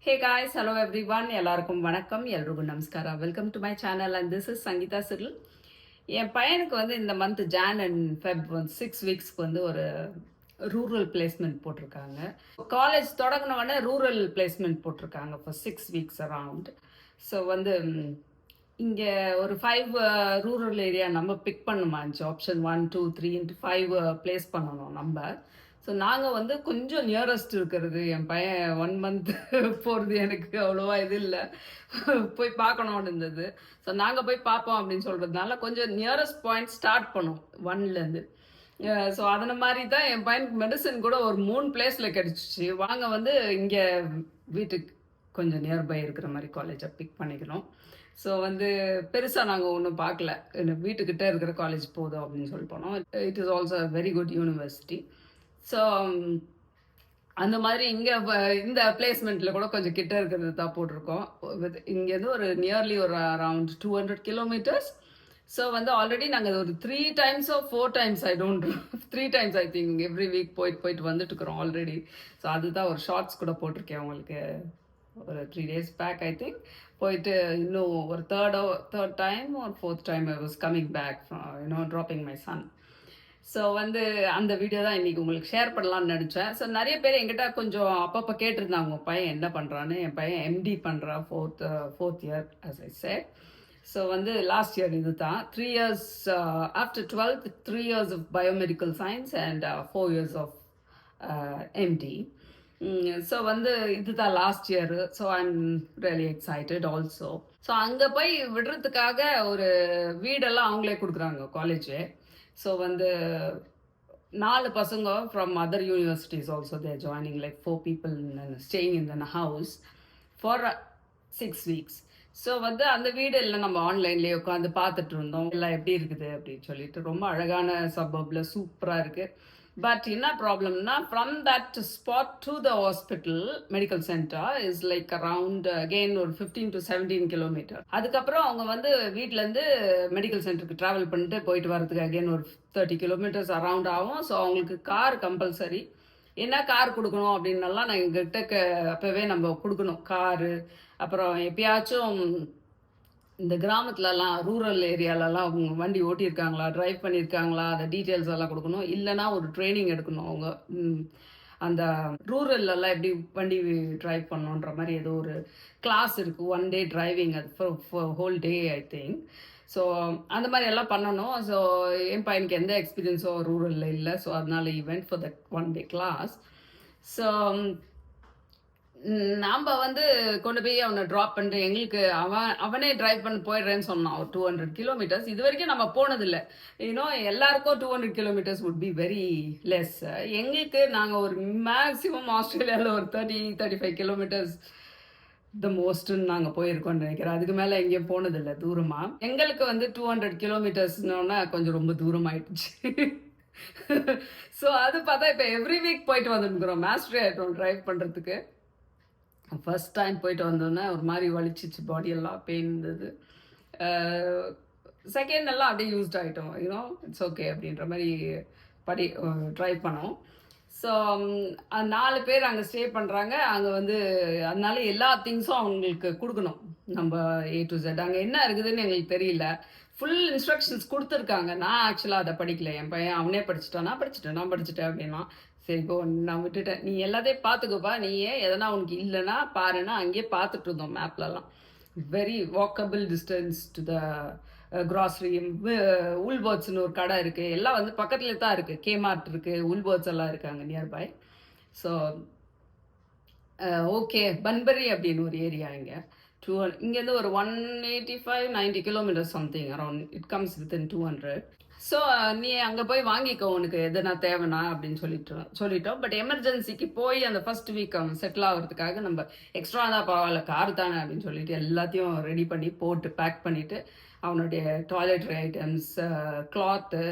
Hey guys, hello everyone. எல்லாருக்கும் வணக்கம், எல்லோருக்கும் நமஸ்காரம். Welcome to my channel and this is Sangeetha Cyril. என் பையனுக்கு வந்து இந்த மந்த் ஜான் அண்ட் ஃபெப் வந்து 6 வீக்ஸ்க்கு வந்து ஒரு ரூரல் பிளேஸ்மெண்ட் போட்டிருக்காங்க. காலேஜ் தொடங்கின உடனே ரூரல் பிளேஸ்மெண்ட் போட்டிருக்காங்க ஃபார் 6 வீக்ஸ் அரவுண்ட். ஸோ வந்து இங்கே ஒரு 5 ரூரல் ஏரியா நம்ம பிக் பண்ணுமாச்சு. ஆப்ஷன் 1, 2, 3 5 பிளேஸ் பண்ணணும் நம்ம. ஸோ நாங்கள் வந்து கொஞ்சம் நியரஸ்ட் இருக்கிறது, என் பையன் 1 மந்த் போகிறது எனக்கு அவ்வளோவா இது இல்லை, போய் பார்க்கணுன்னு இருந்தது. ஸோ நாங்கள் போய் பார்ப்போம் அப்படின்னு சொல்கிறதுனால கொஞ்சம் நியரஸ்ட் பாயிண்ட் ஸ்டார்ட் பண்ணோம் 1லேருந்து. ஸோ அதன மாதிரி தான் என் பையனுக்கு மெடிசன் கூட ஒரு 3 பிளேஸில் கிடச்சிச்சு. வாங்க வந்து இங்கே வீட்டுக்கு கொஞ்சம் நியர்பை இருக்கிற மாதிரி காலேஜை பிக் பண்ணிக்கணும். ஸோ வந்து பெருசாக நாங்கள் ஒன்றும் பார்க்கல, வீட்டுக்கிட்ட இருக்கிற காலேஜ் போதும் அப்படின்னு சொல்லி போனோம். It is also very good university. So அந்த மாதிரி இங்கே இந்த பிளேஸ்மெண்ட்டில் கூட கொஞ்சம் கிட்ட இருக்கிறது தான் போட்டிருக்கோம். இங்கேருந்து ஒரு நியர்லி ஒரு அரவுண்ட் 200 கிலோமீட்டர்ஸ். ஸோ வந்து ஆல்ரெடி நாங்கள் ஒரு 3 times or 4 times, I don't 3 times I think every week போயிட்டு வந்துட்டு இருக்கிறோம் ஆல்ரெடி. ஸோ அதுதான் ஒரு ஷார்ட்ஸ் கூட போட்டிருக்கேன் உங்களுக்கு ஒரு 3 days பேக் ஐ திங்க். போயிட்டு இன்னும் ஒரு தேர்ட் டைம் ஒரு fourth time I was coming back, dropping my son. So வந்து அந்த வீடியோ தான் இன்றைக்கி உங்களுக்கு ஷேர் பண்ணலான்னு நினச்சேன். ஸோ நிறைய பேர் என்கிட்ட கொஞ்சம் அப்பப்போ கேட்டிருந்தாங்க, உங்கள் பையன் என்ன பண்ணுறான்னு. என் பையன் எம்டி பண்ணுறான், fourth year as I said. So வந்து லாஸ்ட் இயர் இது தான் 3 years after 12th, 3 years of biomedical science and 4 years of MD. So வந்து இதுதான் last year. So I'm really excited also. So அங்கே போய் விடுறதுக்காக ஒரு வீடெல்லாம் அவங்களே கொடுக்குறாங்க காலேஜு. ஸோ வந்து 4 பசங்க from other universities also there joining, like 4 people staying in the house for 6 weeks. So வந்து அந்த வீடு எல்லாம் நம்ம ஆன்லைன்லேயே உட்காந்து பார்த்துட்டு இருந்தோம், எல்லாம் எப்படி இருக்குது அப்படின்னு சொல்லிட்டு. ரொம்ப அழகான சப்பர்பில் சூப்பராக இருக்குது. பட் என்ன ப்ராப்ளம்னா, from that spot to the hospital medical centre is like around again ஒரு 15 to 17 கிலோமீட்டர். அதுக்கப்புறம் அவங்க வந்து வீட்டிலேருந்து மெடிக்கல் சென்டருக்கு ட்ராவல் பண்ணிட்டு போயிட்டு வரதுக்கு அகெயின் ஒரு 30 kilometers அரவுண்ட் ஆகும். ஸோ அவங்களுக்கு கார் கம்பல்சரி. என்ன கார் கொடுக்கணும் அப்படின்னலாம் நான் எங்ககிட்ட அப்போவே நம்ம கொடுக்கணும் காரு. அப்புறம் எப்பயாச்சும் இந்த கிராமத்துலலாம் ரூரல் ஏரியாலலாம் அவங்க வண்டி ஓட்டியிருக்காங்களா, ட்ரைவ் பண்ணியிருக்காங்களா, அந்த டீட்டெயில்ஸ் எல்லாம் கொடுக்கணும். இல்லைனா ஒரு ட்ரைனிங் எடுக்கணும் அவங்க. அந்த ரூரல்லலாம் எப்படி வண்டி ட்ரைவ் பண்ணணுன்ற மாதிரி ஏதோ ஒரு கிளாஸ் இருக்குது, 1 day டிரைவிங், அது for whole day I think. So அந்த மாதிரி எல்லாம் பண்ணணும். ஸோ என் பையனுக்கு எந்த எக்ஸ்பீரியன்ஸோ ரூரலில் இல்லை. ஸோ அதனால event for that 1 day class. So நாம் வந்து கொண்டு போய் அவனை ட்ராப் பண்ணிட்டு எங்களுக்கு அவனே டிரைவ் பண்ணி போயிடுறேன்னு சொன்னான் ஒரு 200 kilometers. இது வரைக்கும் நம்ம போனதில்லை. எல்லாருக்கும் 200 kilometers would be very less. எங்களுக்கு நாங்கள் ஒரு மேக்ஸிமம் ஆஸ்திரேலியாவில் ஒரு 30-35 kilometers த மோஸ்ட்டுன்னு நாங்கள் போயிருக்கோம்னு நினைக்கிறேன். அதுக்கு மேலே எங்கேயும் போனதில்லை தூரமாக. எங்களுக்கு வந்து 200 kilometersனோன்னா கொஞ்சம் ரொம்ப தூரமாயிடுச்சு. ஸோ அது பார்த்தா இப்போ எவ்ரி வீக் போயிட்டு வந்துருக்குறோம். மாஸ்டரி ஆகிட்டோம் ட்ரைவ் பண்ணுறதுக்கு. ஃபஸ்ட் டைம் போயிட்டு வந்தோன்னே ஒரு மாதிரி வலிச்சிச்சு, பாடியெல்லாம் பெயின் இருந்தது. செகண்ட் எல்லாம் அப்படியே யூஸ்ட் ஆகிட்டோம், இட்ஸ் ஓகே அப்படின்ற மாதிரி ட்ரை பண்ணோம். ஸோ 4 பேர் அங்கே ஸ்டே பண்ணுறாங்க. அங்கே வந்து அதனால எல்லா திங்ஸும் அவங்களுக்கு கொடுக்கணும் நம்ம A to Z. அங்கே என்ன இருக்குதுன்னு எங்களுக்கு தெரியல. ஃபுல் இன்ஸ்ட்ரக்ஷன்ஸ் கொடுத்துருக்காங்க. நான் ஆக்சுவலாக அதை படிக்கல. என் பையன் அவனே படிச்சுட்டான், நான் படிச்சுட்டேன் அப்படின்னா. சரி இப்போ நான் விட்டுட்டேன், நீ எல்லாத்தையும் பார்த்துக்கோப்பா, நீயே எதனா உனக்கு இல்லைன்னா பாருன்னா அங்கேயே பார்த்துட்டு இருந்தோம் மேப்லலாம். Very walkable distance to the grocery. உல்பர்ட்ஸ்னு ஒரு கடை இருக்குது, எல்லாம் வந்து பக்கத்துலேயே தான் இருக்குது. கேமார்ட் இருக்குது, உல்பர்ட்ஸ் எல்லாம் இருக்காங்க நியர்பை. ஸோ ஓகே, பன்பரி அப்படின்னு ஒரு ஏரியா இங்கே இங்கேருந்து ஒரு 185-90 kilometers something around. It comes within 200. So நீ அங்கே போய் வாங்கிக்கோ உனக்கு எதுனா தேவைனா அப்படின்னு சொல்லிட்டோம். பட் எமர்ஜென்சிக்கு போய் அந்த ஃபர்ஸ்ட் வீக் அவன் செட்டில் ஆகிறதுக்காக நம்ம எக்ஸ்ட்ரா தான் பரவாயில்ல கார் தானே அப்படின்னு சொல்லிட்டு எல்லாத்தையும் ரெடி பண்ணி போட்டு பேக் பண்ணிவிட்டு அவனுடைய டாய்லெட்ரி ஐட்டம்ஸ், கிளாத்து,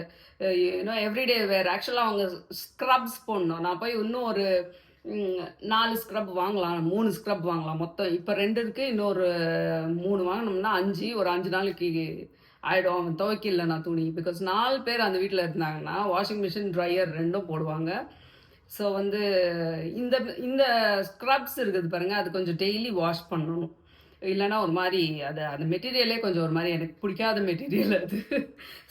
எவ்ரிடே வேர். ஆக்சுவலாக அவங்க ஸ்க்ரப்ஸ் போடணும். நான் போய் இன்னும் ஒரு 4 ஸ்க்ரப் வாங்கலாம், 3 ஸ்க்ரப் வாங்கலாம் மொத்தம். இப்போ 2 இருக்குது, இன்னொரு 3 வாங்கினோம்னா 5, ஒரு 5 நாளைக்கு ஆகிடும். அவன் துவைக்கல நான் துணி. பிகாஸ் 4 பேர் அந்த வீட்டில் இருந்தாங்கன்னா வாஷிங் மிஷின், ட்ரையர் 2 போடுவாங்க. ஸோ வந்து இந்த இந்த ஸ்க்ரப்ஸ் இருக்குது பாருங்கள், அது கொஞ்சம் டெய்லி வாஷ் பண்ணணும். இல்லைன்னா ஒரு மாதிரி அந்த மெட்டீரியலே கொஞ்சம் ஒரு மாதிரி எனக்கு பிடிக்காத மெட்டீரியல் அது.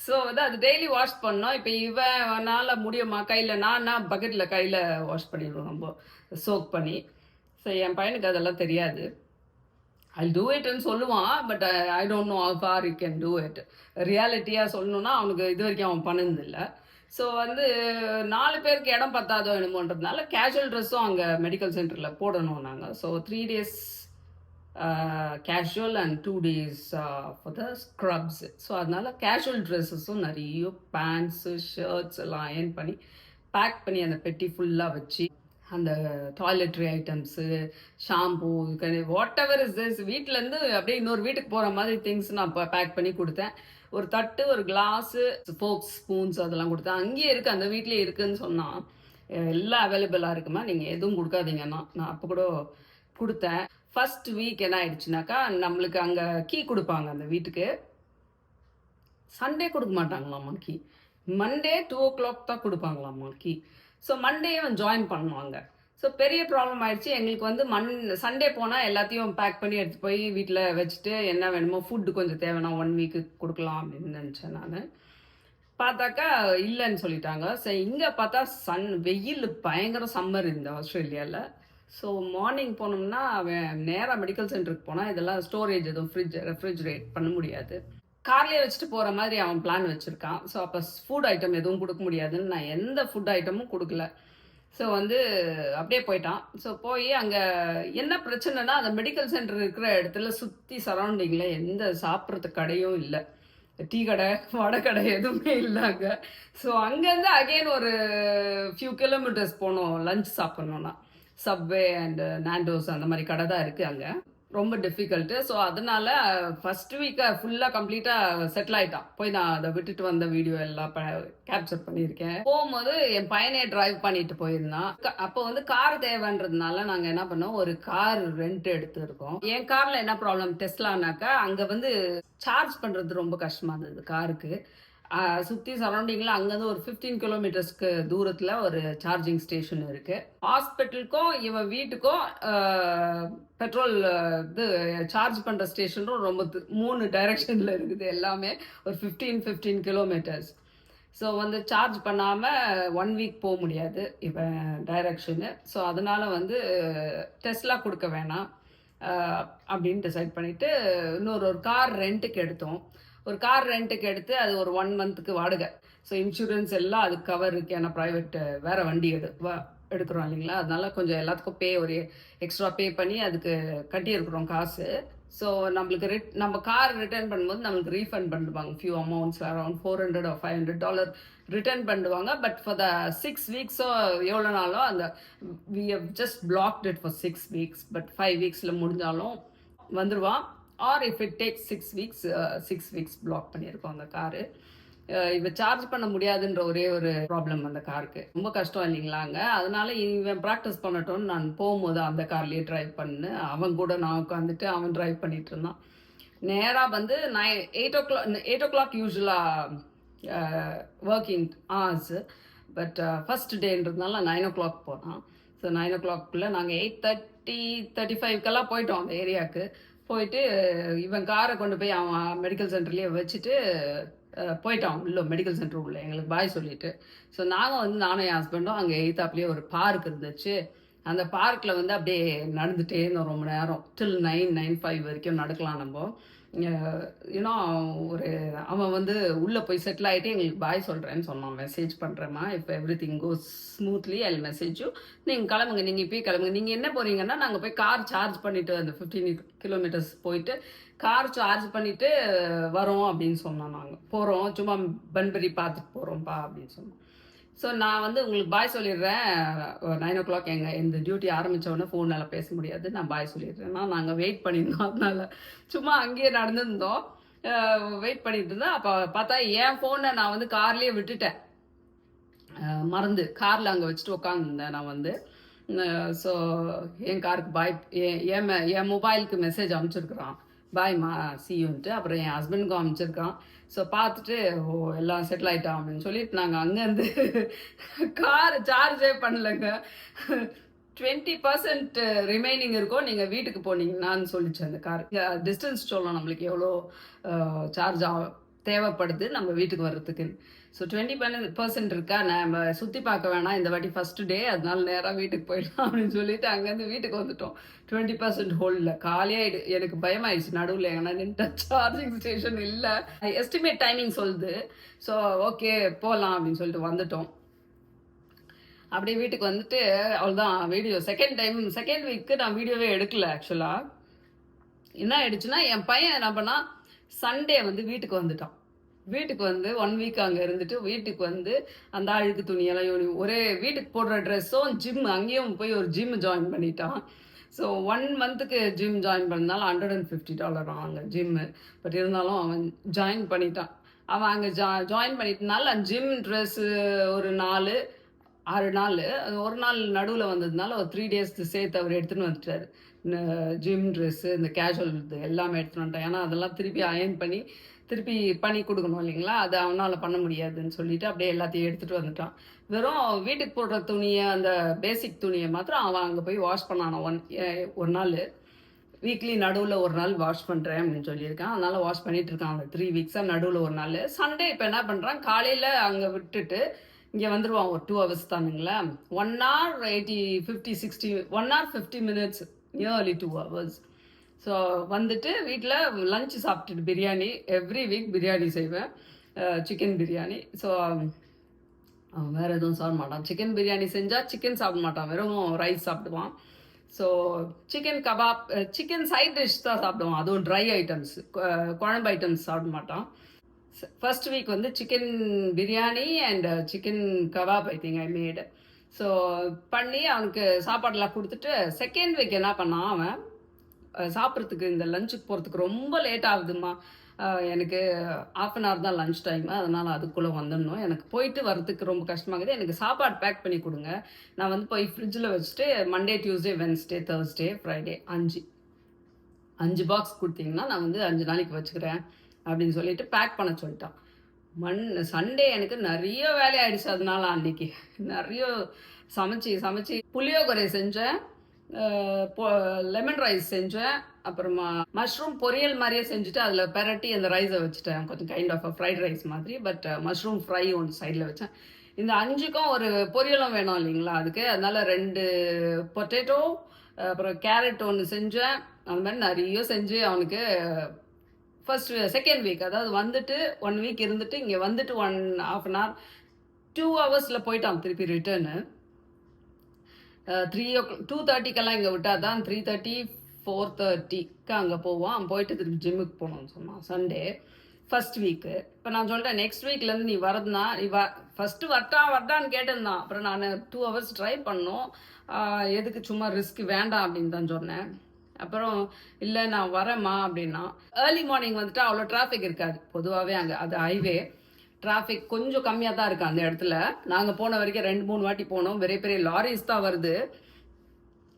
ஸோ வந்து அது டெய்லி வாஷ் பண்ணோம். இப்போ இவனால் முடியுமா கையில், நான் பக்கெட்டில் கையில் வாஷ் பண்ணிடுவோம் நம்ம சோக் பண்ணி. ஸோ என் பையனுக்கு அதெல்லாம் தெரியாது. ஐல் டூ இட்ன்னு சொல்லுவான். But I don't know how far you can do it. ரியாலிட்டியாக சொல்லணுன்னா அவனுக்கு இது வரைக்கும் அவன் பண்ணதில்லை. ஸோ வந்து 4 பேருக்கு இடம் பத்தாதோ என்னமோன்றதுனால கேஷுவல் ட்ரெஸ்ஸும் அங்கே மெடிக்கல் சென்டரில் போடணும் நாங்கள். So 3 days casual and 2 days for the scraps. So அதனால் கேஷுவல் ட்ரெஸ்ஸஸும் நிறைய பேண்ட்ஸு ஷர்ட்ஸ் எல்லாம் அயர்ன் பண்ணி பேக் பண்ணி அந்த பெட்டி ஃபுல்லாக வச்சு அந்த toiletry items, shampoo, what ever is this வீட்டிலேருந்து அப்படியே இன்னொரு வீட்டுக்கு போகிற மாதிரி திங்ஸ் நான் இப்போ பேக் பண்ணி கொடுத்தேன். ஒரு தட்டு, ஒரு கிளாஸு, ஃபோக்ஸ், ஸ்பூன்ஸ் அதெல்லாம் கொடுத்தேன். அங்கேயே இருக்குது, அந்த வீட்லேயே இருக்குதுன்னு சொன்னால் எல்லாம் அவைலபிளாக இருக்குமா, நீங்கள் எதுவும் கொடுக்காதீங்கன்னா. நான் அப்போ கூட கொடுத்தேன். ஃபர்ஸ்ட் வீக் என்ன ஆயிடுச்சுனாக்கா, நம்மளுக்கு அங்கே கீ கொடுப்பாங்க அந்த வீட்டுக்கு. சண்டே கொடுக்க மாட்டாங்களாம்மா கீ. மண்டே 2 o'clock தான் கொடுப்பாங்களாம்மா கீ. ஸோ மண்டே அவன் ஜாயின் பண்ணுவாங்க. ஸோ பெரிய ப்ராப்ளம் ஆயிடுச்சு எங்களுக்கு. வந்து சண்டே போனால் எல்லாத்தையும் பேக் பண்ணி எடுத்து போய் வீட்டில் வச்சுட்டு என்ன வேணுமோ ஃபுட்டு கொஞ்சம் தேவைன்னா 1 week கொடுக்கலாம் அப்படின்னு நினச்சேன் நான். பார்த்தாக்கா இல்லைன்னு சொல்லிட்டாங்க. ஸோ இங்கே பார்த்தா வெயில் பயங்கர சம்மர் இந்த ஆஸ்திரேலியாவில். ஸோ மார்னிங் போனோம்னா அவன் நேராக மெடிக்கல் சென்டருக்கு போனால் இதெல்லாம் ஸ்டோரேஜ் எதுவும் ரெஃப்ரிஜரேட் பண்ண முடியாது. கார்லேயே வச்சுட்டு போகிற மாதிரி அவன் பிளான் வச்சுருக்கான். ஸோ அப்போ ஃபுட் ஐட்டம் எதுவும் கொடுக்க முடியாதுன்னு நான் எந்த ஃபுட் ஐட்டமும் கொடுக்கல. ஸோ வந்து அப்படியே போயிட்டான். ஸோ போய் அங்கே என்ன பிரச்சனைனா, அந்த மெடிக்கல் சென்டர் இருக்கிற இடத்துல சுற்றி சரௌண்டிங்கில் எந்த சாப்பிட்றதுக்கு கடையும் இல்லை. டீ கடை, வடை கடை எதுவுமே இல்லை அங்கே. ஸோ அங்கேருந்து அகெயின் ஒரு ஃபியூ கிலோமீட்டர்ஸ் போனோம் லஞ்ச் சாப்பிட்ணுன்னா. சப்வே அண்ட் நாண்டோஸ் அந்த மாதிரி கடை தான் இருக்குது அங்கே. ரொம்ப டிஃபிகல்ட்டு. ஸோ அதனால் ஃபஸ்ட் வீக்கை ஃபுல்லாக கம்ப்ளீட்டாக செட்டில் ஆகிட்டான். போய் நான் அதை விட்டுட்டு வந்த வீடியோ எல்லாம் கேப்சர் பண்ணியிருக்கேன். போகும்போது என் பையனே ட்ரைவ் பண்ணிட்டு போயிருந்தான். அப்போ வந்து கார் தேவைன்றதுனால நாங்கள் என்ன பண்ணோம், ஒரு கார் ரெண்ட் எடுத்துருக்கோம். என் காரில் என்ன ப்ராப்ளம், டெஸ்லானாக்கா அங்கே வந்து சார்ஜ் பண்ணுறது ரொம்ப கஷ்டமாக இருந்தது காருக்கு. சுற்றி சரௌண்டிங்கில் அங்கேருந்து ஒரு 15 கிலோமீட்டர்ஸ்க்கு தூரத்தில் ஒரு சார்ஜிங் ஸ்டேஷன் இருக்குது. ஹாஸ்பிட்டலுக்கும் இவன் வீட்டுக்கும் பெட்ரோல் இது சார்ஜ் பண்ணுற ஸ்டேஷனும் ரொம்ப 3 டைரெக்ஷனில் இருக்குது. எல்லாமே ஒரு 15 கிலோமீட்டர்ஸ். ஸோ வந்து சார்ஜ் பண்ணாமல் 1 week போக முடியாது இவன் டைரெக்ஷனு. ஸோ அதனால் வந்து டெஸ்லா கொடுக்க வேணாம் அப்படின்னு டிசைட் பண்ணிவிட்டு ஒரு கார் ரெண்ட்டுக்கு எடுத்தோம். ஒரு கார் ரெண்ட்டுக்கு எடுத்து அது ஒரு 1 monthக்கு வாடகை. ஸோ இன்சூரன்ஸ் எல்லாம் அதுக்கு கவர் இருக்குது. ஏன்னா ப்ரைவேட் வேறு வண்டி எடுக்கிறோம் இல்லைங்களா, அதனால கொஞ்சம் எல்லாத்துக்கும் ஒரு எக்ஸ்ட்ரா பே பண்ணி அதுக்கு கட்டியிருக்கிறோம் காசு. ஸோ நம்மளுக்கு நம்ம கார் ரிட்டர்ன் பண்ணும்போது நம்மளுக்கு ரீஃபண்ட் பண்ணுவாங்க few amounts, around $400 or $500 return பண்ணுவாங்க. பட் ஃபார் த 6 weeks எவ்வளோ நாளோ அந்த we have just blocked it for 6 weeks. But 5 weeksல முடிஞ்சாலும் வந்துடுவான். Or if it takes 6 weeks block பண்ணியிருக்கோம் அந்த காரு. இவ சார்ஜ் பண்ண முடியாதுன்ற ஒரே ஒரு ப்ராப்ளம் அந்த காருக்கு. ரொம்ப கஷ்டம் இல்லைங்களாங்க. அதனால இவன் ப்ராக்டிஸ் பண்ணட்டோன்னு நான் போகும்போது அந்த கார்லேயே ட்ரைவ் பண்ணு, அவன் கூட நான் உட்காந்துட்டு அவன் ட்ரைவ் பண்ணிட்டு இருந்தான். நேராக வந்து 8 o'clock யூஸ்வலாக ஒர்க்கிங் ஹவர்ஸ். பட் ஃபஸ்ட் டேன்றதுனால 9 o'clock போனான். ஸோ 9 o'clockக்குள்ளே நாங்கள் 8:35 போயிட்டோம் அந்த ஏரியாவுக்கு. போயிட்டு இவன் காரை கொண்டு போய் அவன் மெடிக்கல் சென்டர்லேயே வச்சுட்டு போயிட்டான் உள்ள மெடிக்கல் சென்டர் உள்ள எங்களுக்கு பாய் சொல்லிட்டு. ஸோ நாங்கள் வந்து நானும் என் ஹஸ்பண்டும் அங்கே எய்த்தாப்லேயே ஒரு பார்க் இருந்துச்சு. அந்த பார்க்கில் வந்து அப்படியே நடந்துகிட்டே இருந்தோம் ரொம்ப நேரம். டில் 9:05 வரைக்கும் நடக்கலாம் நம்ம. ஏன்னா அவன் வந்து உள்ளே போய் செட்டில் ஆகிட்டு எங்களுக்கு பாய் சொல்கிறேன்னு சொன்னான். மெசேஜ் பண்ணுறேம்மா, இப்போ every thing cos smoothly I message you, நீங்கள் கிளம்புங்க, நீங்கள் இப்போயே கிளம்புங்க. நீங்கள் என்ன போகிறீங்கன்னா நாங்கள் போய் கார் சார்ஜ் பண்ணிவிட்டு அந்த 15 kilometers போயிட்டு கார் சார்ஜ் பண்ணிவிட்டு வரோம் அப்படின்னு சொன்னோம். நாங்கள் போகிறோம், சும்மா பன்பரி பார்த்துட்டு போகிறோம்ப்பா அப்படின்னு சொன்னோம். ஸோ நான் வந்து உங்களுக்கு பாய் சொல்லிடுறேன். 9 o'clock இந்த டியூட்டி ஆரம்பித்தோடனே ஃபோனால் பேச முடியாது, நான் பாய் சொல்லிடுறேன்னா நாங்கள் வெயிட் பண்ணியிருந்தோம். அதனால் சும்மா அங்கேயே நடந்துருந்தோம், வெயிட் பண்ணிட்டு இருந்தேன். அப்போ பார்த்தா என் ஃபோனை நான் வந்து கார்லேயே விட்டுட்டேன், மறந்து காரில் அங்கே வச்சுட்டு உட்காந்துருந்தேன் நான் வந்து. ஸோ என் காருக்கு என் மொபைலுக்கு மெசேஜ் அனுப்பிச்சிருக்கிறான், பாய்மா சியூன்ட்டு அப்புறம் என் ஹஸ்பண்டுக்கும் அமைச்சிருக்கான். ஸோ பார்த்துட்டு ஓ எல்லாம் செட்டில் ஆகிட்டான் அப்படின்னு சொல்லிட்டு நாங்கள் அங்கேருந்து கார் சார்ஜே பண்ணலைங்க. 20% ரிமைனிங் இருக்கும் நீங்கள் வீட்டுக்கு போனீங்கன்னான்னு சொல்லிச்சு அந்த கார். டிஸ்டன்ஸ் சொல்லணும் நம்மளுக்கு எவ்வளோ சார்ஜ் தேவைப்படுது நம்ம வீட்டுக்கு வர்றதுக்கு. ஸோ 20% இருக்கா, நம்ம சுற்றி பார்க்க வேணாம் இந்த வாட்டி ஃபஸ்ட்டு டே, அதனால நேராக வீட்டுக்கு போயிடலாம் அப்படின்னு சொல்லிட்டு அங்கேருந்து வீட்டுக்கு வந்துட்டோம். 20% ஹோல்டில் காலியாக எனக்கு பயமாயிடுச்சு. நடுவில் எங்கன்னா நின்று சார்ஜிங் ஸ்டேஷன் இல்லை. எஸ்டிமேட் டைமிங் சொல்லுது. ஸோ ஓகே போகலாம் அப்படின்னு சொல்லிட்டு வந்துட்டோம். அப்படியே வீட்டுக்கு வந்துட்டு அவ்வளோதான் வீடியோ. செகண்ட் வீக்கு நான் வீடியோவே எடுக்கல. ஆக்சுவலாக என்ன ஆயிடுச்சுன்னா, என் பையன் என்ன பண்ணால் சண்டே வந்து வீட்டுக்கு வந்துட்டான். வீட்டுக்கு வந்து 1 வீக் அங்கே இருந்துட்டு வீட்டுக்கு வந்து அந்த அழுக்கு துணியெல்லாம் ஒரே வீட்டுக்கு போடுற ட்ரெஸ்ஸும் அங்கேயும் போய் ஒரு ஜிம் ஜாயின் பண்ணிட்டான். ஸோ 1 மந்த்துக்கு ஜிம் ஜாயின் பண்ணனால $150 அங்கே ஜிம்மு. பட் இருந்தாலும் அவன் ஜாயின் பண்ணிட்டான். அவன் அங்கே ஜாயின் பண்ணிட்டனால ஜிம் ட்ரெஸ்ஸு ஒரு 6 நாள், ஒரு நாள் நடுவில் வந்ததுனால ஒரு 3 டேஸ் சேர்த்து அவர் எடுத்துன்னு வந்துட்டார். ஜிம் ட்ரெஸ்ஸு இந்த கேஷுவல் இது எல்லாமே எடுத்துன்னு வந்துட்டான். ஏன்னா அதெல்லாம் திருப்பி அயர்ன் பண்ணி திருப்பி பண்ணி கொடுக்கணும் இல்லைங்களா, அது அவனால் பண்ண முடியாதுன்னு சொல்லிட்டு அப்படியே எல்லாத்தையும் எடுத்துகிட்டு வந்துட்டான். வெறும் வீட்டுக்கு போடுற துணியை, அந்த பேசிக் துணியை மாத்திரம் அவன் அங்கே போய் வாஷ் பண்ணான ஒரு நாள். வீக்லி நடுவில் ஒரு நாள் வாஷ் பண்ணுறேன் அப்படின்னு சொல்லியிருக்கான். அதனால் வாஷ் பண்ணிகிட்டு இருக்கான். அந்த 3 வீக்ஸாக நடுவில் ஒரு நாள். சண்டே இப்போ என்ன பண்ணுறான், காலையில் அங்கே விட்டுட்டு இங்கே வந்துடுவான். ஒரு 2 hours தானுங்களா, 1 hour 1 hour 50 minutes, nearly 2 hours. So வந்துட்டு வீட்டில் லஞ்ச் சாப்பிட்டுட்டு பிரியாணி, எவ்ரி வீக் பிரியாணி செய்வேன், சிக்கன் பிரியாணி. ஸோ அவன் வேறு எதுவும் சாப்பிட மாட்டான். சிக்கன் பிரியாணி செஞ்சால் சிக்கன் சாப்பிட மாட்டான், வெறும் ரைஸ் சாப்பிடுவான். So chicken kebab, chicken side dish தான் சாப்பிடுவான், அதுவும் ட்ரை ஐட்டம்ஸ், குழம்பு ஐட்டம்ஸ் சாப்பிட மாட்டான். ஃபர்ஸ்ட் வீக் வந்து chicken biryani and chicken kebab I think I made. So பண்ணி அவனுக்கு சாப்பாடெல்லாம் கொடுத்துட்டு செகண்ட் வீக் என்ன பண்ணான், அவன் சாப்பிட்றதுக்கு இந்த லஞ்சுக்கு போகிறதுக்கு ரொம்ப லேட் ஆகுதுமா, எனக்கு 1/2 hour தான் லஞ்ச் டைமு, அதனால் அதுக்குள்ளே வந்துடணும், எனக்கு போயிட்டு வரதுக்கு ரொம்ப கஷ்டமாகுது, எனக்கு சாப்பாடு பேக் பண்ணி கொடுங்க, நான் வந்து போய் ஃப்ரிட்ஜில் வச்சுட்டு Monday Tuesday Wednesday Thursday Friday 5 box கொடுத்தீங்கன்னா நான் வந்து 5 நாளைக்கு வச்சுக்கிறேன் அப்படின்னு சொல்லிட்டு பேக் பண்ண சொல்லிட்டான். சண்டே எனக்கு நிறைய வேலையாயிடுச்சு. அதனால அன்னைக்கு நிறைய சமைச்சு புளியோகரை செஞ்சேன், லெமன் ரைஸ் செஞ்சேன், அப்புறமா மஷ்ரூம் பொரியல் மாதிரியே செஞ்சுட்டு அதில் பெரட்டி அந்த ரைஸை வச்சுட்டேன், கொஞ்சம் கைண்ட் ஆஃப் ஃப்ரைட் ரைஸ் மாதிரி. பட் மஷ்ரூம் ஃப்ரை ஒன்று சைடில் வச்சேன். இந்த 5க்கும் ஒரு பொரியலும் வேணும் இல்லைங்களா அதுக்கு, அதனால 2 பொட்டேட்டோ அப்புறம் கேரட் ஒன்று செஞ்சேன். அந்த மாதிரி நிறைய செஞ்சு அவனுக்கு செகண்ட் வீக், அதாவது வந்துட்டு 1 வீக் இருந்துட்டு இங்கே வந்துட்டு 1/2 hour 2 hours போயிட்டான் திருப்பி ரிட்டர்னு. 2:30 இங்கே விட்டால் தான் 3:30 4:30 அங்கே போவான். போயிட்டு திருப்பி ஜிம்முக்கு போகணும்னு சொன்னான் சண்டே ஃபர்ஸ்ட் வீக்கு. இப்போ நான் சொல்லிட்டேன் நெக்ஸ்ட் வீக்லேருந்து நீ வரதுனா நீ ஃபஸ்ட்டு வரட்டான்னு கேட்டிருந்தான். அப்புறம் நான் 2 hours ட்ரை பண்ணோம், எதுக்கு சும்மா ரிஸ்க் வேண்டாம் அப்படின்னு தான் சொன்னேன். அப்புறம் இல்லை நான் வரேம்மா அப்படின்னா. ஏர்லி மார்னிங் வந்துட்டு அவ்வளோ டிராஃபிக் இருக்காது பொதுவாகவே அங்கே, அது ஹைவே டிராஃபிக் கொஞ்சம் கம்மியாக தான் இருக்குது அந்த இடத்துல. நாங்கள் போன வரைக்கும் 2-3 வாட்டி போனோம், பெரிய பெரிய லாரிஸ் தான் வருது,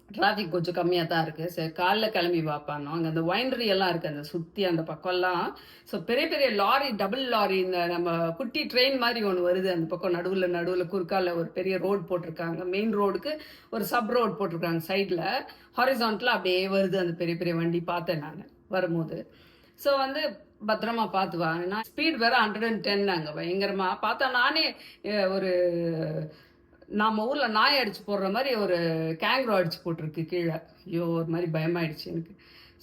டிராஃபிக் கொஞ்சம் கம்மியாக தான் இருக்குது. சரி காலைல கிளம்பி பார்ப்பானோ, அங்கே அந்த வைனரி எல்லாம் இருக்குது அந்த சுற்றி அந்த பக்கம்லாம். ஸோ பெரிய பெரிய லாரி, டபுள் லாரி, இந்த நம்ம குட்டி ட்ரெயின் மாதிரி ஒன்று வருது அந்த பக்கம், நடுவில் குறுக்கால ஒரு பெரிய ரோடு போட்டிருக்காங்க, மெயின் ரோடுக்கு ஒரு சப் ரோடு போட்டிருக்காங்க சைடில், ஹாரிசான்டலாக அப்படியே வருது அந்த பெரிய பெரிய வண்டி. பார்த்தேன் நான் வரும்போது. ஸோ வந்து பத்திரமா பார்த்து வாங்கினா, ஸ்பீட் வேறு 110 அங்கே பயங்கரமாக பார்த்தா. நானே ஒரு நம்ம ஊரில் நாய் அடித்து போடுற மாதிரி ஒரு கேங்க்ரோ அடித்து போட்டிருக்கு கீழே. ஐயோ ஒரு மாதிரி பயமாயிடுச்சு எனக்கு.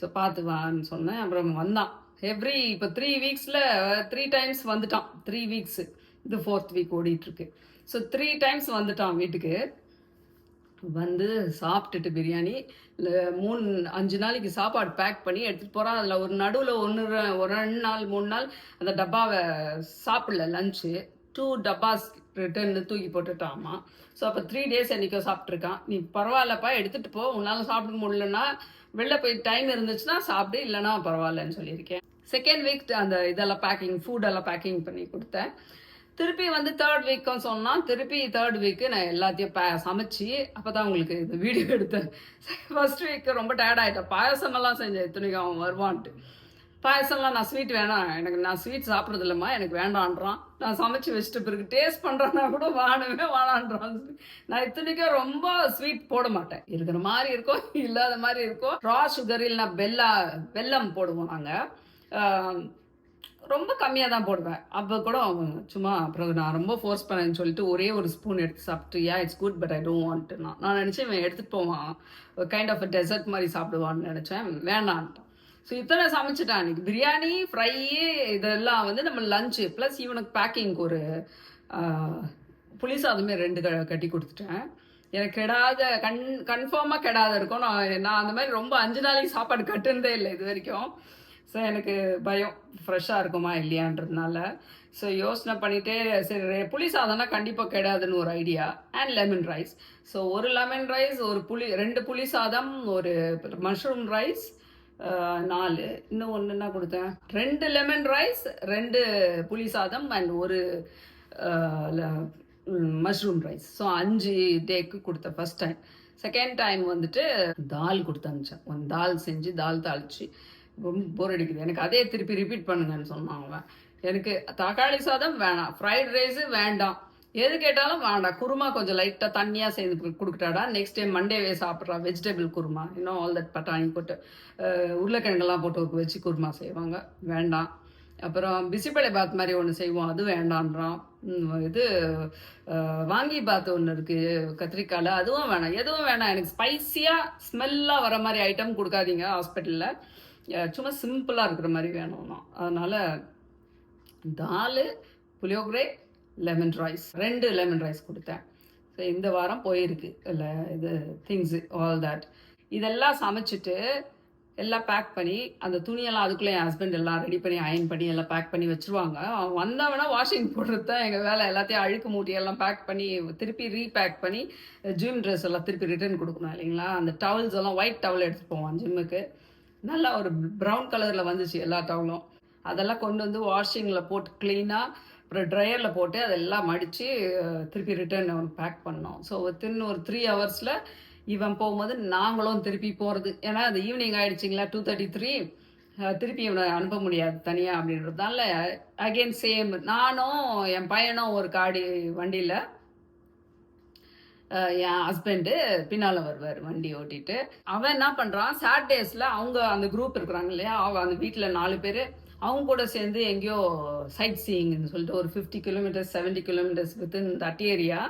ஸோ பார்த்து வான்னு சொன்னேன். அப்புறம் வந்தான். இப்போ 3 வீக்ஸில் 3 times வந்துட்டான். 3 வீக்ஸு, இது 4th வீக் ஓடிட்டுருக்கு. ஸோ 3 times வந்துட்டான் வீட்டுக்கு. வந்து சாப்பிட்டுட்டு பிரியாணி 5 நாளைக்கு சாப்பாடு பேக் பண்ணி எடுத்துகிட்டு போகிறான். அதில் ஒரு நடுவில் ஒரு 2 நாள் 3 நாள் அந்த டப்பாவை சாப்பிடல லஞ்சு, 2 டப்பாஸ் ரிட்டர்னு தூக்கி போட்டுட்டாமா. ஸோ அப்போ 3 days என்றைக்கோ சாப்பிட்ருக்கான். நீ பரவாயில்லப்பா எடுத்துகிட்டு போ, உன்னால் சாப்பிட முடியலன்னா வெளில போய் டைம் இருந்துச்சுன்னா சாப்பிடு, இல்லைன்னா பரவாயில்லன்னு சொல்லியிருக்கேன். செகண்ட் வீக் அந்த இதெல்லாம் ஃபுட்டெல்லாம் பேக்கிங் பண்ணி கொடுத்தேன். திருப்பி வந்து 3rd வீக்கும் சொன்னா, திருப்பி 3rd வீக்கு நான் எல்லாத்தையும் சமைச்சு, அப்பதான் உங்களுக்கு இந்த வீடியோ எடுத்தேன். 1st வீக் ரொம்ப டயர்ட் ஆயிட்டேன். பாயாசமெல்லாம் செஞ்சேன், இத்தனைக்கும் அவன் வருவான்ட்டு. பாயாசம்லாம் நான் ஸ்வீட் வேணாம், நான் ஸ்வீட் சாப்பிட்றது இல்லைம்மா, எனக்கு வேண்டான்றான். நான் சமைச்சு வச்சுட்ட பிறகு டேஸ்ட் பண்ணுறேன்னா கூட வேணான்றான். நான் இத்தனைக்கும் ரொம்ப ஸ்வீட் போட மாட்டேன். இருக்கிற மாதிரி இருக்கும், இல்லாத மாதிரி இருக்கும். ரா சுகர் இல்லைன்னா வெல்லம் போடுவோம் நாங்கள். ரொம்ப கம்மியாக தான் போடுவேன். அப்போ கூட அவன் சும்மா அப்புறம் நான் ரொம்ப ஃபோர்ஸ் பண்ணேன்னு சொல்லிட்டு ஒரே ஒரு ஸ்பூன் எடுத்து சாப்பிட்டு, it's good but I don't want. நான் நினச்சேன் இவன் எடுத்துகிட்டு போவான், கைண்ட் ஆஃப் டெசர்ட் மாதிரி சாப்பிடுவான்னு நினச்சேன். வேணான்ட்டான். ஸோ இத்தனை சமைச்சிட்டான். அன்றைக்கி பிரியாணி, ஃப்ரை இதெல்லாம் வந்து நம்ம லஞ்சு ப்ளஸ் இவனுக்கு பேக்கிங்க்கு ஒரு புளி சாதமே 2 கட்டி கொடுத்துட்டேன். எனக்கு கெடாத கன்ஃபார்மாக கெடாத இருக்கும். நான் அந்த மாதிரி ரொம்ப 5 நாளைக்கு சாப்பாடு கட்டுனதே இல்லை இது வரைக்கும். ஸோ எனக்கு பயம் ஃப்ரெஷ்ஷாக இருக்குமா இல்லையான்றதுனால. ஸோ யோசனை பண்ணிகிட்டே சரி புளி சாதம்னா கண்டிப்பாக கெடாதுன்னு ஒரு idea. And lemon rice. So ஒரு லெமன் ரைஸ், ஒரு 2 புளி சாதம், ஒரு மஷ்ரூம் ரைஸ், 4 இன்னும் ஒன்று என்ன கொடுத்தேன், 2 லெமன் ரைஸ், 2 புளி சாதம் அண்ட் ஒரு மஷ்ரூம் ரைஸ். ஸோ 5 டேக்கு கொடுத்தேன் ஃபஸ்ட் டைம். செகண்ட் டைம் வந்துட்டு தால் கொடுத்து அனுப்பிச்சேன். தால் செஞ்சு தால் தாளிச்சு ரொம்ப போர் அடிக்குது எனக்கு, அதே திருப்பி ரிப்பீட் பண்ணுங்கன்னு சொன்னான் அவன். எனக்கு தக்காளி சாதம் வேணாம், ஃப்ரைட் ரைஸு வேண்டாம், எது கேட்டாலும் வேண்டாம், குருமா கொஞ்சம் லைட்டாக தண்ணியாக செய்து கொடுக்குறாடா. நெக்ஸ்ட் டைம் மண்டேவே சாப்பிட்றான் வெஜிடபிள் குருமா, இன்னும் ஆல் தட் பட்டாணி போட்டு உருளைக்கிழங்கெல்லாம் போட்டு வச்சு குருமா செய்வாங்க, வேண்டாம். அப்புறம் பிசிபெளை பாத் மாதிரி ஒன்று செய்வோம், அது வேண்டான்றான். இது வாங்கி பாத் ஒன்று இருக்குது கத்திரிக்காயில், அதுவும் வேணாம், எதுவும் வேணாம், எனக்கு ஸ்பைஸியாக ஸ்மெல்லாக வர மாதிரி ஐட்டம் கொடுக்காதீங்க ஹாஸ்பிட்டலில், சும்மா சிம்பிளாக இருக்கிற மாதிரி வேணும்னா. அதனால் தால், புளியோகரை, லெமன் ரைஸ், 2 லெமன் ரைஸ் கொடுத்தேன். ஸோ இந்த வாரம் போயிருக்கு இல்லை இது திங்ஸு ஆல் தட். இதெல்லாம் சமைச்சிட்டு எல்லாம் பேக் பண்ணி அந்த துணியெல்லாம் அதுக்குள்ளே என் ஹஸ்பண்ட் எல்லாம் ரெடி பண்ணி அயன் பண்ணி எல்லாம் பேக் பண்ணி வச்சுருவாங்க. அவன் வந்தவனா வாஷிங் போடுறது தான் எங்கள் வேலை. எல்லாத்தையும் அழுக்கு மூட்டையெல்லாம் பேக் பண்ணி திருப்பி ரீபேக் பண்ணி ஜிம் ட்ரெஸ் எல்லாம் திருப்பி ரிட்டர்ன் கொடுக்கணும் இல்லைங்களா. அந்த டவல்ஸ் எல்லாம் ஒயிட் டவல் எடுத்துகிட்டு போவான் ஜிம்முக்கு. நல்லா ஒரு ப்ரௌன் கலரில் வந்துச்சு எல்லா டவலும். அதெல்லாம் கொண்டு வந்து வாஷிங்கில் போட்டு க்ளீனாக அப்புறம் ட்ரையரில் போட்டு அதெல்லாம் மடித்து திருப்பி ரிட்டர்ன் அவனுக்கு பேக் பண்ணோம். ஸோ வித்தின் ஒரு 3 ஹவர்ஸில் இவன் போகும்போது நாங்களும் திருப்பி போகிறது. ஏன்னா அது ஈவினிங் ஆகிடுச்சிங்களா, 2:33, திருப்பி இவனை அனுப்ப முடியாது தனியாக அப்படின்றதுனால அகெயின் சேம் நானும் என் பையனும் ஒரு வண்டியில், என் ஹஸ்பண்டு பின்னால் வருவார் வண்டி ஓட்டிட்டு. அவன் என்ன பண்ணுறான், சாட்டர்டேஸில் அவங்க அந்த குரூப் இருக்கிறாங்க இல்லையா, அவங்க அந்த வீட்டில் 4 பேர் அவங்க கூட சேர்ந்து எங்கேயோ சைட் சீயிங்னு சொல்லிட்டு ஒரு 50 kilometres 70 kilometres within that area,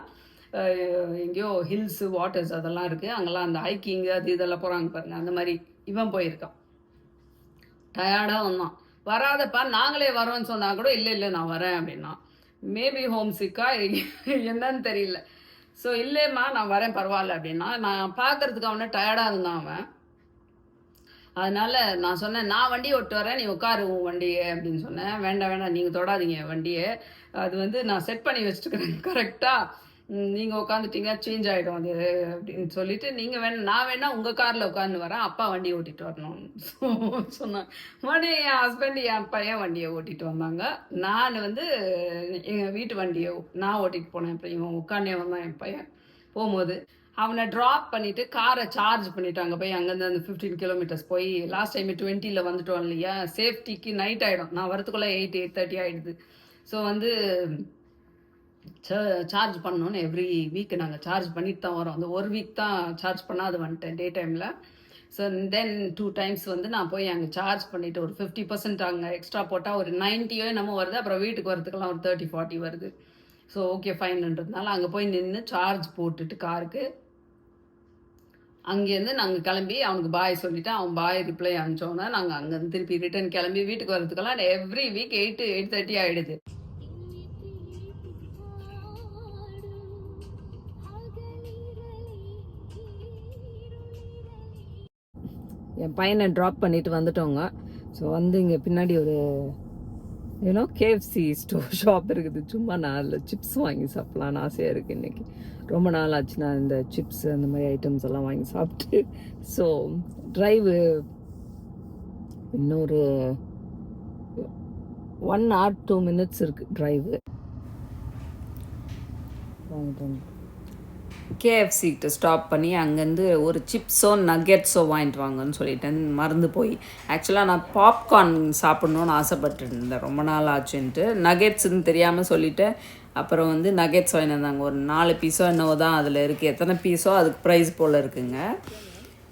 எங்கேயோ ஹில்ஸு வாட்டர்ஸ் அதெல்லாம் இருக்குது, அங்கெல்லாம் அந்த ஹைக்கிங்கு அது இதெல்லாம் போகிறாங்க பாருங்கள். அந்த மாதிரி இவன் போயிருக்கான். டயர்டாக வந்தான். வராதப்பா நாங்களே வரோன்னு சொன்னால் கூட இல்லை நான் வரேன் அப்படின்னா, மேபி ஹோம் சிக்கா என்னன்னு தெரியல. ஸோ இல்லைம்மா நான் வரேன் பரவாயில்ல அப்படின்னா, நான் பார்க்குறதுக்கு அவனை டயர்டாக இருந்தான் அவன். அதனால் நான் சொன்னேன், நான் வண்டியை ஓட்டு வரேன், நீ உட்காரு உன் வண்டியை அப்படின்னு சொன்னேன். வேண்டாம் நீங்கள் தொடாதீங்க வண்டியை, அது வந்து நான் செட் பண்ணி வச்சுட்டுக்கிறேன் கரெக்டாக, நீங்கள் உட்காந்துட்டீங்க சேஞ்ச் ஆகிடும் அது அப்படின்னு சொல்லிட்டு, நீங்கள் நான் வேணா உங்கள் காரில் உட்காந்து வரேன், அப்பா வண்டியை ஓட்டிகிட்டு வரணும் சொன்னேன். மறுபடியும் என் ஹஸ்பண்ட் என் பையன் வண்டியை ஓட்டிகிட்டு வந்தாங்க. நான் வந்து எங்கள் வீட்டு வண்டியை நான் ஓட்டிகிட்டு போனேன். அப்புறம் இவன் உட்காந்தே வந்தான் என் பையன். போகும்போது அவனை ட்ராப் பண்ணிவிட்டு காரை சார்ஜ் பண்ணிவிட்டு அங்கே போய் அங்கேருந்து அந்த 15 கிலோமீட்டர்ஸ் போய் லாஸ்ட் டைம் 20 வந்துட்டோம் இல்லையா, சேஃப்டிக்கு நைட் ஆகிடும். நான் வரத்துக்குள்ளே 8:30 ஆகிடுது. ஸோ வந்து சார்ஜ் பண்ணணுன்னு எவ்ரி வீக் நாங்கள் சார்ஜ் பண்ணிட்டு தான் வரோம். அந்த ஒரு வீக் தான் சார்ஜ் பண்ணாது வந்துட்டேன் டே டைமில். ஸோ தென் 2 டைம்ஸ் வந்து நான் போய் அங்கே சார்ஜ் பண்ணிவிட்டு ஒரு 50% அங்கே எக்ஸ்ட்ரா போட்டால் ஒரு 90 என்னமோ வருது. அப்புறம் வீட்டுக்கு வரதுக்கெல்லாம் ஒரு 30-40 வருது. ஸோ ஓகே ஃபைன்ன்றதுனால அங்கே போய் நின்று சார்ஜ் போட்டுட்டு காருக்கு அங்கேருந்து நாங்கள் கிளம்பி அவனுக்கு பாய் சொல்லிவிட்டு அவன் பாய் ரிப்ளை அனுப்பிச்சோன்னா நாங்கள் அங்கேருந்து திருப்பி ரிட்டர்ன் கிளம்பி வீட்டுக்கு வரதுக்கெல்லாம் எவ்ரி வீக் 8:30 ஆகிடுது. என் பையனை ட்ராப் பண்ணிவிட்டு வந்துட்டோங்க. ஸோ வந்து இங்கே பின்னாடி ஒரு KFC ஷாப் இருக்குது. சும்மா நான் அதில் சிப்ஸ் வாங்கி சாப்பிட்லான்னு ஆசையாக இருக்குது இன்றைக்கி. ரொம்ப நாள் ஆச்சு நான் இந்த சிப்ஸ் அந்த மாதிரி ஐட்டம்ஸ் எல்லாம் வாங்கி சாப்பிட்டு. ஸோ ட்ரைவு இன்னொரு 1 or 2 minutes இருக்குது ட்ரைவு. வாங்கிட்டு வந்து கேஎஃப்சிகிட்ட ஸ்டாப் பண்ணி அங்கேருந்து ஒரு சிப்ஸோ நகெட்ஸோ வாங்கிட்டு வாங்கன்னு சொல்லிட்டேன் மறந்து போய். ஆக்சுவலாக நான் பாப்கார்ன் சாப்பிட்ணுன்னு ஆசைப்பட்டு இருந்தேன், ரொம்ப நாள் ஆச்சுன்ட்டு. நகெட்ஸுன்னு தெரியாமல் சொல்லிவிட்டு அப்புறம் வந்து நகெட்ஸ் வாங்கிட்டு வந்தாங்க. ஒரு 4 பீஸோ என்னவோ தான் அதில் இருக்குது. எத்தனை பீஸோ அதுக்கு ப்ரைஸ் போல் இருக்குங்க.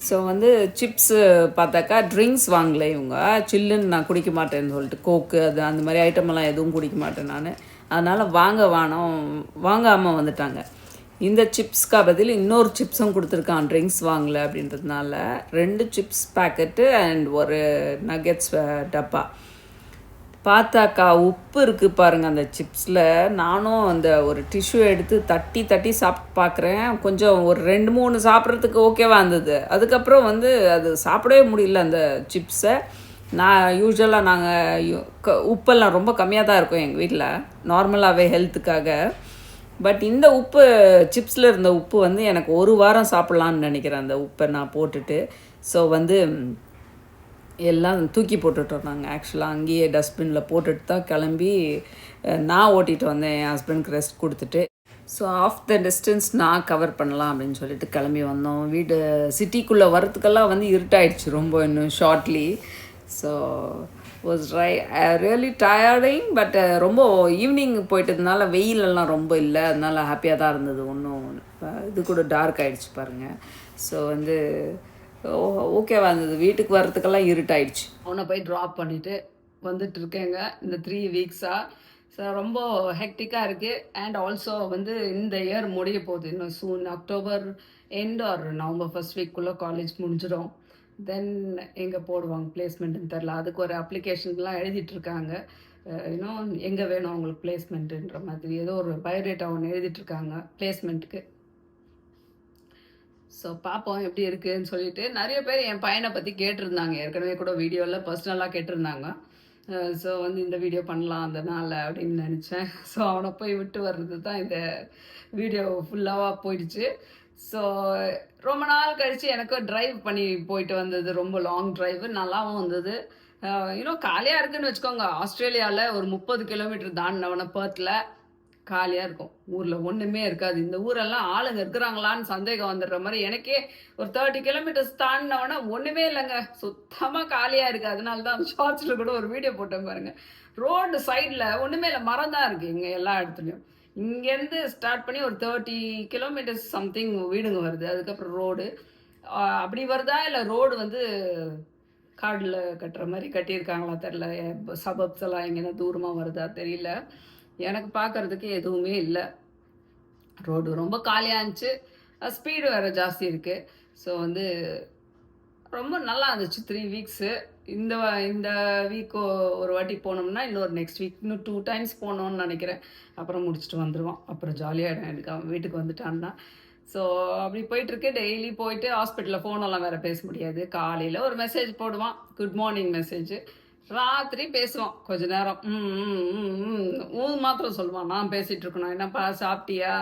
ஸோ வந்து சிப்ஸு பார்த்தாக்கா ட்ரிங்க்ஸ் வாங்கலை இவங்க. சில்லுன்னு நான் குடிக்க மாட்டேன்னு சொல்லிட்டு கோக்கு அது அந்த மாதிரி ஐட்டமெல்லாம் எதுவும் குடிக்க மாட்டேன் நான். அதனால் வாங்காமல் வந்துட்டாங்க. இந்த சிப்ஸ்க்கு பதில் இன்னொரு சிப்ஸும் கொடுத்துருக்கான் ட்ரிங்க்ஸ் வாங்கலை அப்படின்றதுனால. 2 சிப்ஸ் பேக்கெட்டு அண்ட் ஒரு நகெட்ஸ் டப்பா. பார்த்தாக்கா உப்பு இருக்குது பாருங்கள் அந்த சிப்ஸில். நானும் அந்த ஒரு டிஷ்யூ எடுத்து தட்டி தட்டி சாப்பிட்டு பார்க்குறேன். கொஞ்சம் ஒரு 2-3 சாப்பிட்றதுக்கு ஓகேவா இருந்தது. அதுக்கப்புறம் வந்து அது சாப்பிடவே முடியல அந்த சிப்ஸை. நான் யூஸ்வலாக நாங்கள் உப்பெல்லாம் ரொம்ப கம்மியாக தான் இருக்கும் எங்கள் வீட்டில் நார்மலாகவே ஹெல்த்துக்காக. பட் இந்த உப்பு சிப்ஸில் இருந்த உப்பு வந்து எனக்கு ஒரு வாரம் சாப்பிட்லான்னு நினைக்கிறேன் அந்த உப்பை நான் போட்டுட்டு. ஸோ வந்து எல்லாம் தூக்கி போட்டுட்டோம் நாங்கள். ஆக்சுவலாக அங்கேயே டஸ்ட்பினில் போட்டுட்டு தான் கிளம்பி நான் ஓட்டிகிட்டு வந்தேன் என் ஹஸ்பண்டுக்கு ரெஸ்ட் கொடுத்துட்டு. ஸோ ஆஃப் த டிஸ்டன்ஸ் நான் கவர் பண்ணலாம் அப்படின்னு சொல்லிட்டு கிளம்பி வந்தோம். வீடு சிட்டிக்குள்ளே வரத்துக்கெல்லாம் வந்து இருட்டாயிடுச்சு ரொம்ப இன்னும் shortly. So was really tiring. But ரொம்ப ஈவினிங் போயிட்டதுனால வெயிலெல்லாம் ரொம்ப இல்லை, அதனால ஹாப்பியாக தான் இருந்தது. ஒன்றும் இது கூட டார்க் ஆகிடுச்சு பாருங்கள். ஸோ வந்து ஓகேவா இருந்தது. வீட்டுக்கு வர்றதுக்கெல்லாம் இருட்டாயிடுச்சு. அவனை போய் ட்ராப் பண்ணிவிட்டு வந்துட்டு இருக்கேங்க இந்த 3 வீக்ஸாக. ஸோ ரொம்ப ஹெக்டிக்காக இருக்குது. அண்ட் ஆல்சோ வந்து இந்த இயர் முடிய போகுது இன்னும் soon. October end or November first வீக்குள்ளே காலேஜ் முடிஞ்சிடும். தென் எங்கே போடுவாங்க பிளேஸ்மெண்ட்டுன்னு தெரில. அதுக்கு ஒரு அப்ளிகேஷன்லாம் எழுதிட்டுருக்காங்க. இன்னும் எங்கே வேணும் அவங்களுக்கு பிளேஸ்மெண்ட்டுன்ற மாதிரி ஏதோ ஒரு பயோடேட்டா ஒன்று எழுதிட்டுருக்காங்க பிளேஸ்மெண்ட்டுக்கு. ஸோ பார்ப்போம் எப்படி இருக்குதுன்னு சொல்லிட்டு. நிறைய பேர் என் பையனை பற்றி கேட்டிருந்தாங்க, ஏற்கனவே கூட வீடியோவில் பர்சனலாக கேட்டிருந்தாங்க. ஸோ வந்து இந்த வீடியோ பண்ணலாம் அதனால் அப்படின்னு நினச்சேன். ஸோ அவனை போய் விட்டு வர்றது தான் இந்த வீடியோ ஃபுல்லாக போயிடுச்சு. ஸோ ரொம்ப நாள் கழித்து எனக்கும் ட்ரைவ் பண்ணி போயிட்டு வந்தது, ரொம்ப லாங் ட்ரைவு, நல்லாவும் வந்தது. இன்னும் காலியாக இருக்குதுன்னு வச்சுக்கோங்க. ஆஸ்திரேலியாவில் ஒரு 30 கிலோமீட்டர் தாண்டினவன பர்த்தில் காலியாக இருக்கும். ஊரில் ஒன்றுமே இருக்காது. இந்த ஊரெல்லாம் ஆளுங்க இருக்கிறாங்களான்னு சந்தேகம் வந்துடுற மாதிரி. எனக்கே ஒரு 30 கிலோமீட்டர்ஸ் தாண்டினவொடனே ஒன்றுமே இல்லைங்க, சுத்தமாக காலியாக இருக்குது. அதனால தான் ஷார்ட்ஸில் கூட ஒரு வீடியோ போட்டேன் பாருங்கள். ரோடு சைடில் ஒன்றுமே இல்லை, மரம் தான் இருக்குது இங்கே எல்லா இடத்துலையும். இங்கேருந்து ஸ்டார்ட் பண்ணி ஒரு 30 கிலோமீட்டர்ஸ் சம்திங் வீடுங்க வருது. அதுக்கப்புறம் ரோடு அப்படி வருதா இல்லை ரோடு வந்து காடில் கட்டுற மாதிரி கட்டியிருக்காங்களா தெரில. சபப்ஸ் எல்லாம் எங்கேனா தூரமாக வருதா தெரியல. எனக்கு பார்க்குறதுக்கு எதுவுமே இல்லை. ரோடு ரொம்ப காலியாக இருந்துச்சு. ஸ்பீடு வேறு ஜாஸ்தி இருக்குது. ஸோ வந்து ரொம்ப நல்லா இருந்துச்சு 3 வீக்ஸு. இந்த வீக்கு ஒரு வாட்டி போனோம்னா இன்னொரு நெக்ஸ்ட் வீக் இன்னும் 2 டைம்ஸ் போனோன்னு நினைக்கிறேன். அப்புறம் முடிச்சுட்டு வந்துடுவான். அப்புறம் ஜாலியாகிடும் எனக்கு அவன் வீட்டுக்கு வந்துட்டான்னா. ஸோ அப்படி போயிட்டுருக்கு. டெய்லி போயிட்டு ஹாஸ்பிட்டலில் ஃபோனெல்லாம் வேறு பேச முடியாது. காலையில் ஒரு மெசேஜ் போடுவான், குட் மார்னிங் மெசேஜ். ராத்திரி பேசுவான் கொஞ்ச நேரம். மாத்திரம் சொல்லுவான். நான் பேசிகிட்டு இருக்கணும், என்னப்பா சாப்பிட்டியா,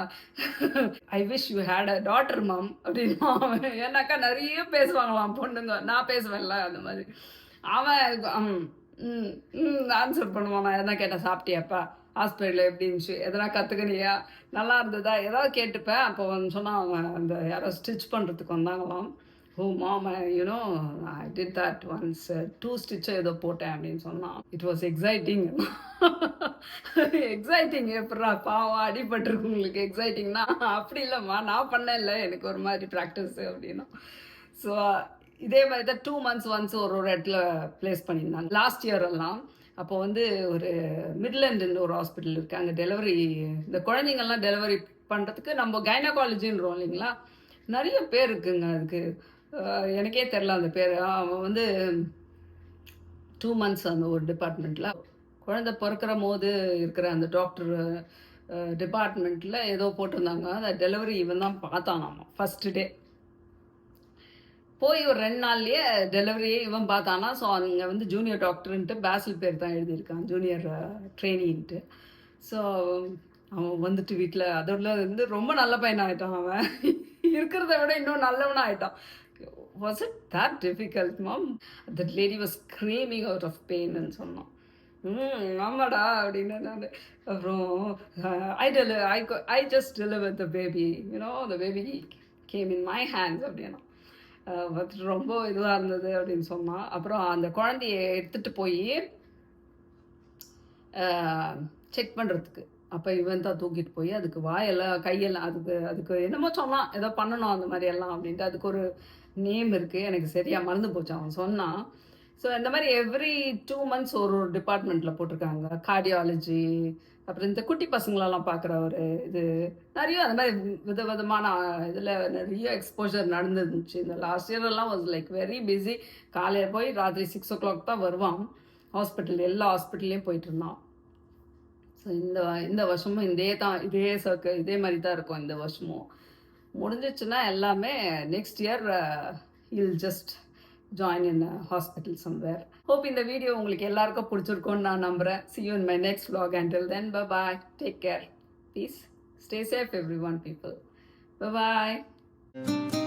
I wish you had a daughter mum அப்படின்னா. ஏன்னாக்கா நிறைய பேசுவாங்களாம் பொண்ணுங்க, நான் பேசுவேன்ல அந்த மாதிரி. அவன் ஆன்சர் பண்ணுவான். நான் எதனா கேட்டேன், சாப்பிட்டியாப்பா, ஹாஸ்பிட்டலில் எப்படி இருந்துச்சு, எதனா கற்றுக்கணியா, நல்லா இருந்ததா, ஏதாவது கேட்டுப்பேன். அப்போ வந்து சொன்னால் அவன் அந்த யாரோ ஸ்டிச் பண்ணுறதுக்கு வந்தாங்களாம். Oh mum, you know I did that once, 2 ஸ்டிச்சை ஏதோ போட்டேன் அப்படின்னு சொன்னான். It was exciting. எக்ஸைட்டிங் எப்படா, பாவம் அடிபட்டிருக்கு உங்களுக்கு எக்ஸைட்டிங்னா. அப்படி இல்லைம்மா, நான் பண்ணேன் இல்லை, எனக்கு ஒரு மாதிரி ப்ராக்டிஸு அப்படின்னா. ஸோ இதே மாதிரி தான் 2 months ஒன்ஸ் ஒரு இடத்துல ப்ளேஸ் பண்ணியிருந்தாங்க லாஸ்ட் இயர் எல்லாம். அப்போ வந்து ஒரு மிட்லண்டுன்னு ஒரு ஹாஸ்பிட்டல் இருக்குது. அங்கே டெலிவரி, இந்த குழந்தைங்கள்லாம் டெலிவரி பண்ணுறதுக்கு நம்ம கைனகாலஜின்றோம் இல்லைங்களா, நிறைய பேர் இருக்குங்க அதுக்கு. எனக்கே தெரில அந்த பேர். அவன் வந்து 2 months அந்த ஒரு டிபார்ட்மெண்ட்டில், குழந்தை பிறக்கிற போது இருக்கிற அந்த டாக்டர் டிபார்ட்மெண்ட்டில் ஏதோ போட்டிருந்தாங்க. அந்த டெலிவரி இவன் தான் பார்த்தானாமா ஃபஸ்ட்டு டே. போய் ஒரு 2 நாள்லேயே டெலிவரியே இவன் பார்த்தானா. ஸோ அங்கே வந்து ஜூனியர் டாக்டருன்ட்டு பேசில் பேர் தான் எழுதியிருக்கான், ஜூனியர் ட்ரெயினின்ட்டு. ஸோ அவன் வந்துட்டு வீட்டில் அதோட வந்து ரொம்ப நல்ல பையனாகிட்டான். அவன் இருக்கிறத விட இன்னும் நல்லவனாக ஆகிட்டான். Was it that difficult, mom? That lady was screaming out of pain ன்னு சொன்னான். ஆமாடா அப்படின்னு நான் அப்புறம் I just deliver the baby the baby game in my hands அப்படின்னா பார்த்துட்டு ரொம்ப இதுவாக இருந்தது அப்படின்னு சொன்னான். அப்புறம் அந்த குழந்தைய எடுத்துகிட்டு போய் செக் பண்ணுறதுக்கு அப்போ இவன் தான் தூக்கிட்டு போய் அதுக்கு வாயெல்லாம் கையெல்லாம் அதுக்கு என்னமோ சொன்னான், ஏதோ பண்ணணும் அந்த மாதிரியெல்லாம் அப்படின்ட்டு. அதுக்கு ஒரு நேம் இருக்குது, எனக்கு சரியாக மறந்து போச்சு அவன் சொன்னான். ஸோ இந்த மாதிரி எவ்ரி 2 months ஒரு டிபார்ட்மெண்ட்டில் போட்டிருக்காங்க. கார்டியாலஜி, அப்புறம் இந்த குட்டி பசங்களெல்லாம் பார்க்குற ஒரு இது நிறைய அந்த மாதிரி விதவிதமான இதில் நிறைய எக்ஸ்போஜர் நடந்துருந்துச்சு. இந்த லாஸ்ட் இயரெல்லாம் வாஸ் லைக் வெரி பிஸி. காலையில் போய் ராத்திரி 6 o'clock தான் வருவான். ஹாஸ்பிட்டல் எல்லா ஹாஸ்பிட்டல்லையும் போயிட்டு இருந்தான். ஸோ இந்த வருஷமும் இதே மாதிரி தான் இருக்கும். இந்த வருஷமும் முடிஞ்சிச்சுன்னா எல்லாமே நெக்ஸ்ட் இயர் இல் just join in hospital somewhere. Hope இந்த வீடியோ உங்களுக்கு எல்லாருக்கும் பிடிச்சிருக்கும்னு நான் நம்புகிறேன். See you in my next vlog. Until then, bye-bye. Take care. Peace. Stay safe everyone, people. Bye-bye.